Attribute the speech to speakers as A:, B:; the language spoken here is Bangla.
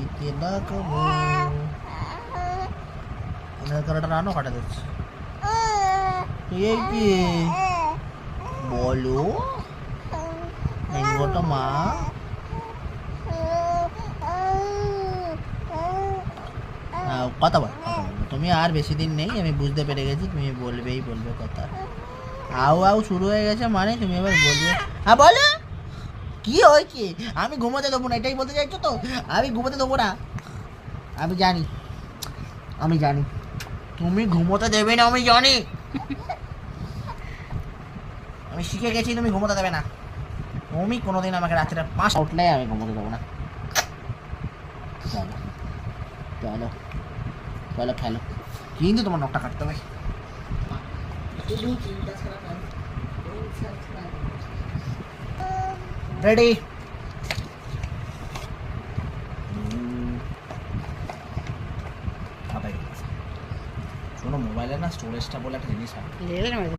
A: দিতে লাগবো। কাটাটা রানো কাটা দিচ্ছে। এই কি বলো ম্যাঙ্গোটা মা? কথা বল কথা বল, তুমি আর বেশি দিন নেই, আমি বুঝতে পেরে গেছি তুমি বলবে কথা। আউ আউ শুরু হয়ে গেছে মানে তুমি এবার বলবে। হ্যাঁ বলো কি হয়েছে? আমি ঘুমোতে দেবো না এটাই বলতে চাইছো তো? আমি ঘুমোতে দেবো না, আমি জানি তুমি ঘুমোতে দেবে না, আমি জানি, আমি শিখে গেছি তুমি ঘুমোতে দেবে না। তুমি কোনোদিন আমাকে রাত্রে 5 উঠলে আমি ঘুমোতে দেবো না। চলো চলো চলো খেলো, কিন্তু তোমার নখটা কাটতে হবে। রেডি? শোনো মোবাইলে না স্টোরেজটা বলে একটা জিনিস হয়।